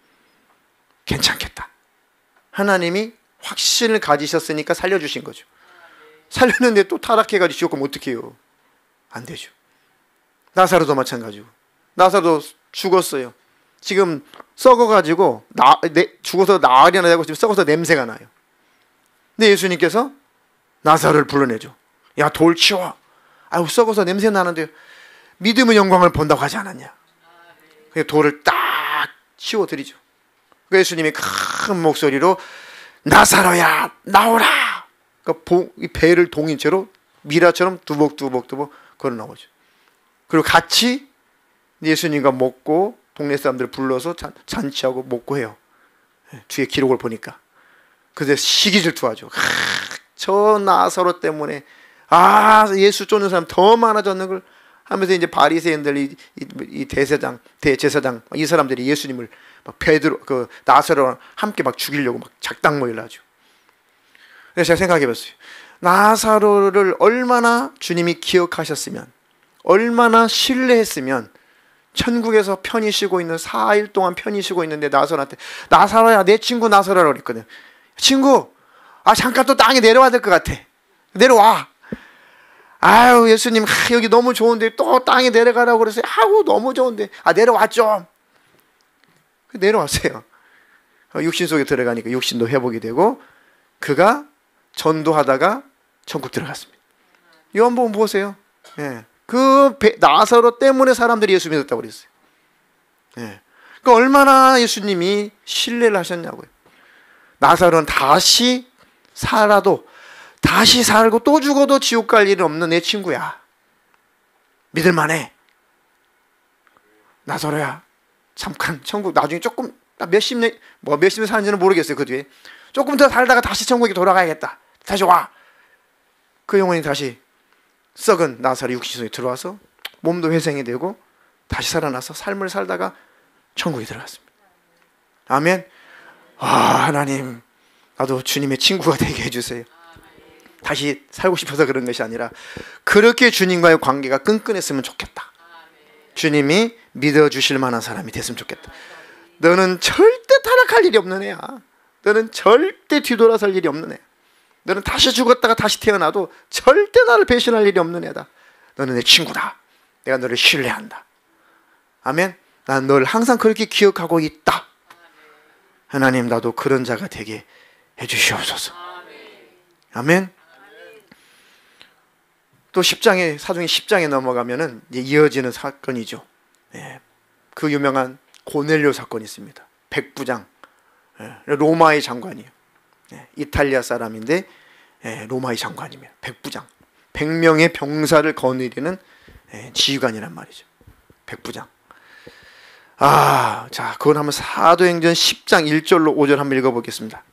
괜찮겠다. 하나님이 확신을 가지셨으니까 살려주신 거죠. 살렸는데 또 타락해가지고 지옥 가면 어떡해요? 안 되죠. 나사로도 마찬가지고. 나사로도 죽었어요. 지금 썩어가지고 죽어서 나으려나 하고 지금 썩어서 냄새가 나요. 근데 예수님께서 나사로를 불러내죠. 야, 돌 치워. 아유, 썩어서 냄새 나는데 믿음의 영광을 본다고 하지 않았냐. 그래서 돌을 딱 치워드리죠. 예수님이 큰 목소리로 나사로야 나오라. 그러니까 이 배를 동인 채로 미라처럼 두벅두벅 걸어 나오죠. 그리고 같이 예수님과 먹고 동네 사람들 불러서 잔치하고 먹고 해요. 뒤에 기록을 보니까. 그래서 시기 질투하죠. 저 나사로 때문에 예수 쫓는 사람 더 많아졌는 걸 하면서 이제 바리새인들, 이 대제사장 이 사람들이 예수님을 막 베드로 나사로랑 함께 막 죽이려고 막 작당 모의를 하죠. 그래서 제가 생각해봤어요. 나사로를 얼마나 주님이 기억하셨으면, 얼마나 신뢰했으면 천국에서 편히 쉬고 있는 4일 동안 편히 쉬고 있는데 나사로한테 나사로야 내 친구 나사로라고 그랬거든. 친구 잠깐 또 땅에 내려와야 될 것 같아. 내려와. 아유 예수님 여기 너무 좋은데 또 땅에 내려가라고 그래서 너무 좋은데 내려와 좀. 내려왔어요. 육신 속에 들어가니까 육신도 회복이 되고 그가 전도하다가 천국 들어갔습니다. 요한복음 보세요. 나사로 때문에 사람들이 예수 믿었다고 그랬어요. 그러니까 얼마나 예수님이 신뢰를 하셨냐고요. 나사로는 다시 살고 또 죽어도 지옥 갈 일은 없는 내 친구야. 믿을만해. 나사로야 잠깐 천국 나중에 조금 몇십 년 사는지는 모르겠어요. 그 뒤에 조금 더 살다가 다시 천국에 돌아가야겠다. 다시 와. 그 영혼이 다시 썩은 나사로 육신 속에 들어와서 몸도 회생이 되고 다시 살아나서 삶을 살다가 천국에 들어갔습니다. 아멘. 하나님 나도 주님의 친구가 되게 해주세요. 다시 살고 싶어서 그런 것이 아니라 그렇게 주님과의 관계가 끈끈했으면 좋겠다. 주님이 믿어주실 만한 사람이 됐으면 좋겠다. 너는 절대 타락할 일이 없는 애야. 너는 절대 뒤돌아설 일이 없는 애야. 너는 다시 죽었다가 다시 태어나도 절대 나를 배신할 일이 없는 애다. 너는 내 친구다. 내가 너를 신뢰한다. 아멘. 난 널 항상 그렇게 기억하고 있다. 하나님 나도 그런 자가 되게 해주시옵소서. 아멘. 또 사도행 10장에 넘어가면은 이제 이어지는 사건이죠. 그 유명한 고넬료 사건이 있습니다. 백부장, 로마의 장관이에요. 이탈리아 사람인데 로마의 장관이면 백부장, 100명의 병사를 거느리는 지휘관이란 말이죠. 백부장. 자, 그건 한번 사도행전 10장 1절로 5절 한번 읽어보겠습니다.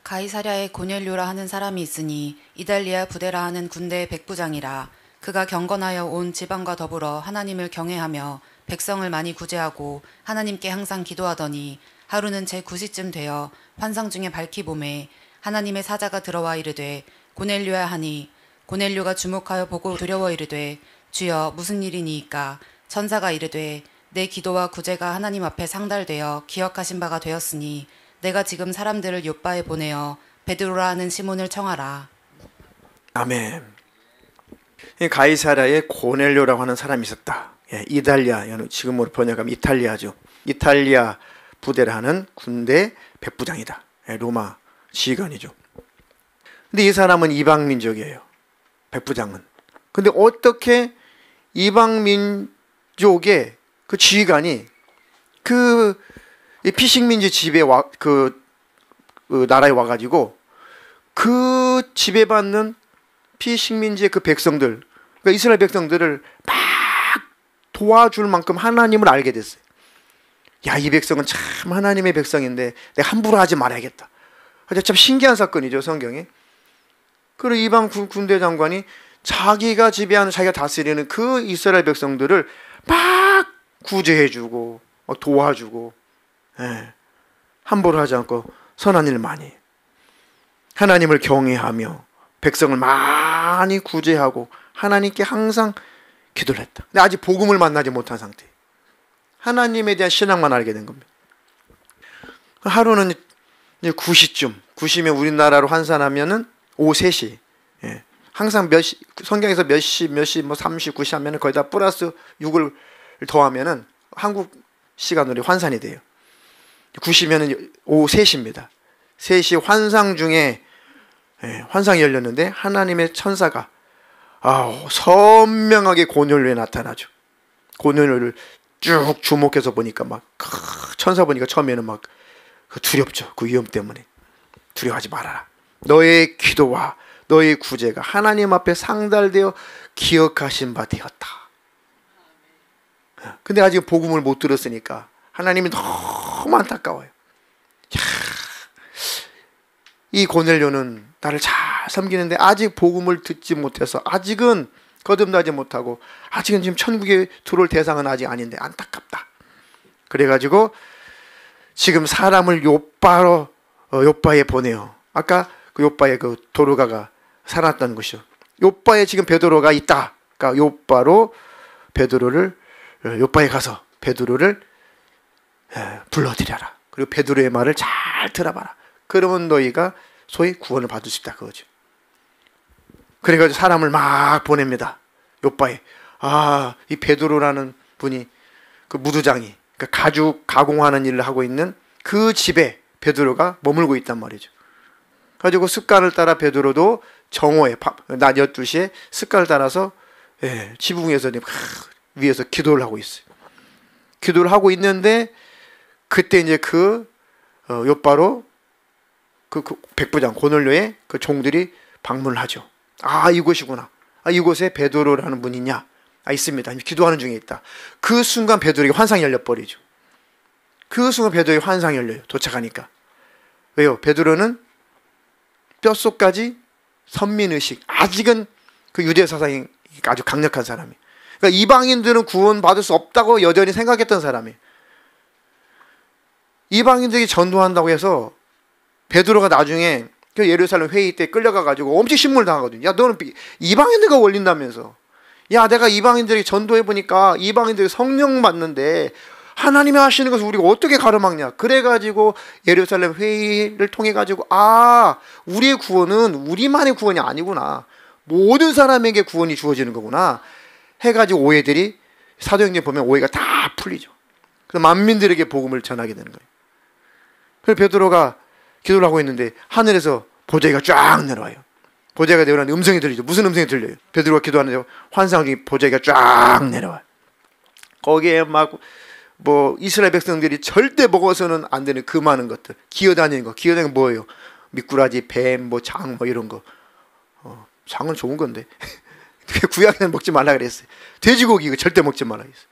가이사랴에 고넬료라 하는 사람이 있으니 이달리아 부데라 하는 군대의 백부장이라. 그가 경건하여 온 지방과 더불어 하나님을 경외하며 백성을 많이 구제하고 하나님께 항상 기도하더니 하루는 제9시쯤 되어 환상 중에 밝히 보매 하나님의 사자가 들어와 이르되 고넬료야 하니 고넬료가 주목하여 보고 두려워 이르되 주여 무슨 일이니이까. 천사가 이르되 내 기도와 구제가 하나님 앞에 상달되어 기억하신 바가 되었으니 내가 지금 사람들을 욥바에 보내어 베드로라는 시몬을 청하라. 아멘. 가이사랴에 고넬료라고 하는 사람이 있었다. 이탈리아, 지금으로 번역하면 이탈리아죠. 이탈리아 부대를 하는 군대 백부장이다. 로마 지휘관이죠. 근데 이 사람은 이방 민족이에요. 백부장은. 근데 어떻게 이방 민족의 그 지휘관이 그 피식민지 집에 나라에 와가지고 그 지배받는 피식민지의 그 백성들, 그러니까 이스라엘 백성들을 막 도와줄 만큼 하나님을 알게 됐어요. 야, 이 백성은 참 하나님의 백성인데 내가 함부로 하지 말아야겠다. 참 신기한 사건이죠, 성경에. 그리고 이방 군대 장관이 자기가 지배하는, 자기가 다스리는 그 이스라엘 백성들을 막 구제해주고 막 도와주고, 함부로 하지 않고 선한 일 많이 해요. 하나님을 경외하며 백성을 많이 구제하고 하나님께 항상 기도를 했다. 근데 아직 복음을 만나지 못한 상태예요. 하나님에 대한 신앙만 알게 된 겁니다. 하루는 이제 9시쯤, 9시면 우리나라로 환산하면은 오후 3시. 항상 몇 시, 성경에서 몇 시, 뭐 3시, 9시 하면은 거의 다 플러스 6을 더하면은 한국 시간으로 환산이 돼요. 9시면은 오후 3시입니다. 3시 환상 중에 환상이 열렸는데 하나님의 천사가 선명하게 고넬료에 나타나죠. 고넬료를 쭉 주목해서 보니까 막 천사 보니까 처음에는 막 두렵죠. 그 위험 때문에. 두려워하지 말아라. 너의 기도와 너의 구제가 하나님 앞에 상달되어 기억하신 바 되었다. 근데 아직 복음을 못 들었으니까 하나님이 너무 안타까워요. 이 고넬료는 나를 잘 섬기는데 아직 복음을 듣지 못해서, 아직은 거듭나지 못하고, 아직은 지금 천국에 들어올 대상은 아직 아닌데 안타깝다. 그래가지고 지금 사람을 요빠에 보내요. 아까 그 요빠에 그 도로가가 살았다는 것이죠. 요빠에 지금 베드로가 있다. 그러니까 요빠에 가서 베드로를 불러들여라. 그리고 베드로의 말을 잘 들어봐라. 그러면 너희가 소위 구원을 받을 수 있다, 그거죠. 그래가지고 사람을 막 보냅니다. 요빠에. 이 베드로라는 분이, 그 무두장이, 그러니까 가죽 가공하는 일을 하고 있는 그 집에 베드로가 머물고 있단 말이죠. 가지고 습관을 따라 베드로도 정오에 낮 12시에 습관을 따라서 지붕에서 위에서 기도를 하고 있어요. 기도를 하고 있는데 그때 이제 요빠로 그 백부장 고넬료의 그 종들이 방문을 하죠. 이곳이구나. 이곳에 베드로라는 분이 있냐? 있습니다. 기도하는 중에 있다. 그 순간 베드로에게 환상이 열려버리죠. 그 순간 베드로에게 환상이 열려요. 도착하니까. 왜요? 베드로는 뼛속까지 선민의식, 아직은 그 유대 사상이 아주 강력한 사람이에요. 그러니까 이방인들은 구원받을 수 없다고 여전히 생각했던 사람이에요. 이방인들이 전도한다고 해서 베드로가 나중에 그 예루살렘 회의 때 끌려가가지고 엄청 신문을 당하거든요. 야, 너는 이방인들과 올린다면서. 야, 내가 이방인들이 전도해보니까 이방인들이 성령 받는데 하나님이 하시는 것을 우리가 어떻게 가로막냐. 그래가지고 예루살렘 회의를 통해가지고 우리의 구원은 우리만의 구원이 아니구나. 모든 사람에게 구원이 주어지는 거구나 해가지고 오해들이, 사도행전 보면 오해가 다 풀리죠. 그래서 만민들에게 복음을 전하게 되는 거예요. 그래서 베드로가 기도를 하고 있는데 하늘에서 보자기가 쫙 내려와요. 보자기가 내려오는데 음성이 들리죠. 무슨 음성이 들려요? 베드로가 기도하는데 환상 중에 보자기가 쫙 내려와요. 거기에 이스라엘 백성들이 절대 먹어서는 안 되는 그 많은 것들, 기어다니는 거. 기어다니는 거 뭐예요? 미꾸라지, 뱀, 장, 이런 거. 장은 좋은 건데 구약에는 먹지 말라 그랬어요. 돼지고기 이거 절대 먹지 말라 그랬어요.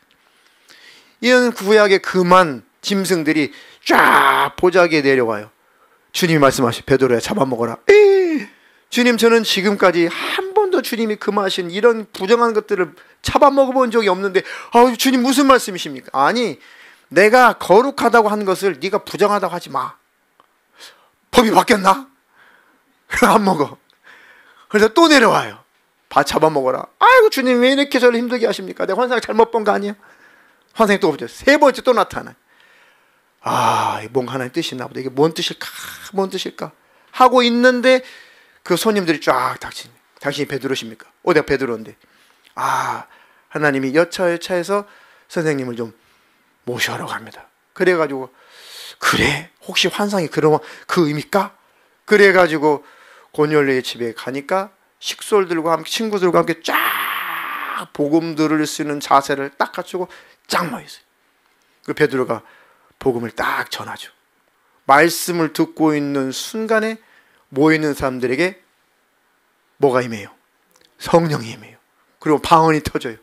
이런 구약의 그만 짐승들이 쫙 보자기에 내려와요. 주님이 말씀하시죠. 베드로야, 잡아먹어라. 주님, 저는 지금까지 한 번도 주님이 금하신 이런 부정한 것들을 잡아먹어본 적이 없는데 주님 무슨 말씀이십니까? 아니, 내가 거룩하다고 한 것을 네가 부정하다고 하지 마. 법이 바뀌었나? 안 먹어. 그래서 또 내려와요. 잡아먹어라. 아이고, 주님 왜 이렇게 저를 힘들게 하십니까? 내가 환상을 잘못 본 거 아니야? 환상이 또 오죠. 3번째 또 나타나요. 뭔가 하나의 뜻이 있나 보다. 이게 뭔 뜻일까? 하고 있는데 그 손님들이 쫙 닥친. 당신이 베드로십니까? 내가 베드로인데. 하나님이 여차여차해서 선생님을 좀 모셔러 갑니다. 그래가지고 그래 혹시 환상이 그런 그 의미일까? 그래가지고 고넬료의 집에 가니까 식솔들과 함께 친구들과 함께 쫙 복음 들을 수 있는 자세를 딱 갖추고 쫙 모였어요. 그 베드로가 복음을 딱 전하죠. 말씀을 듣고 있는 순간에 모이는 사람들에게 뭐가 임해요? 성령이 임해요. 그리고 방언이 터져요.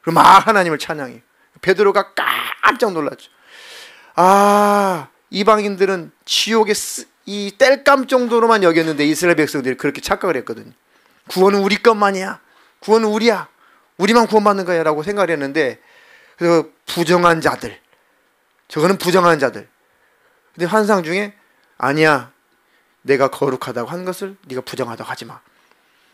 그럼 하나님을 찬양해요. 베드로가 깜짝 놀랐죠. 이방인들은 지옥의 이 땔감 정도로만 여겼는데 이스라엘 백성들이 그렇게 착각을 했거든요. 구원은 우리 것만이야. 구원은 우리야. 우리만 구원받는 거야 라고 생각을 했는데, 그래서 부정한 자들, 저거는 부정한 자들. 근데 환상 중에 아니야, 내가 거룩하다고 한 것을 네가 부정하다고 하지 마.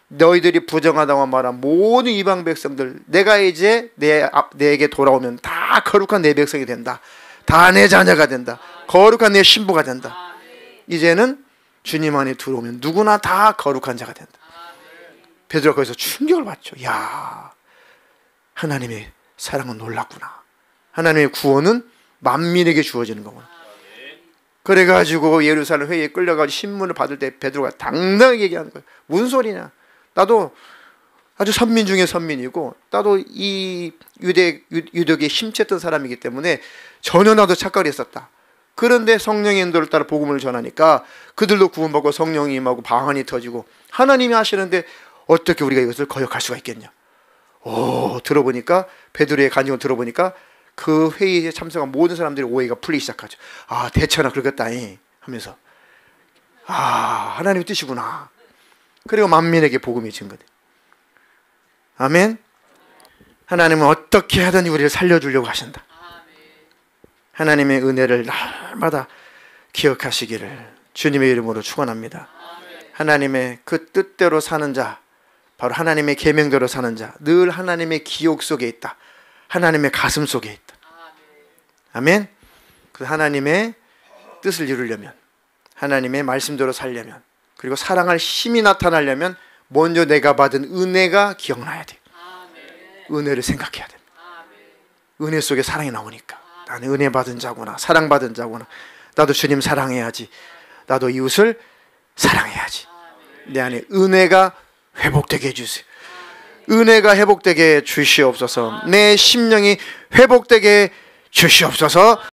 너희들이 부정하다고 말한 모든 이방 백성들, 내가 이제 내게 돌아오면 다 거룩한 내 백성이 된다. 다 내 자녀가 된다. 거룩한 내 신부가 된다. 이제는 주님 안에 들어오면 누구나 다 거룩한 자가 된다. 베드로가 거기서 충격을 받죠. 야, 하나님의 사랑은 놀랍구나. 하나님의 구원은 만민에게 주어지는 거구나. 그래가지고 예루살렘 회의에 끌려가지고 신문을 받을 때 베드로가 당당하게 얘기하는 거예요. 무슨 소리냐? 나도 아주 선민 중에 선민이고, 나도 이 유대교에 심취했던 사람이기 때문에 전혀 나도 착각을 했었다. 그런데 성령의 인도를 따라 복음을 전하니까 그들도 구원받고 성령이 임하고 방언이 터지고 하나님이 하시는데 어떻게 우리가 이것을 거역할 수가 있겠냐? 들어보니까, 베드로의 간증을 들어보니까 그 회의에 참석한 모든 사람들이 오해가 풀리기 시작하죠. 대처나 그러겠다 하면서 하나님의 뜻이구나. 그리고 만민에게 복음이 증거돼. 아멘. 하나님은 어떻게 하든 우리를 살려주려고 하신다. 하나님의 은혜를 날마다 기억하시기를 주님의 이름으로 축원합니다. 하나님의 그 뜻대로 사는 자, 바로 하나님의 계명대로 사는 자, 늘 하나님의 기억 속에 있다. 하나님의 가슴 속에 있다. 아멘. 그 하나님의 뜻을 이루려면, 하나님의 말씀대로 살려면, 그리고 사랑할 힘이 나타나려면 먼저 내가 받은 은혜가 기억나야 돼. 은혜를 생각해야 돼. 은혜 속에 사랑이 나오니까 나는 은혜 받은 자구나, 사랑받은 자구나. 나도 주님 사랑해야지. 나도 이웃을 사랑해야지. 내 안에 은혜가 회복되게 해주세요. 은혜가 회복되게 주시옵소서. 내 심령이 회복되게 주시옵소서.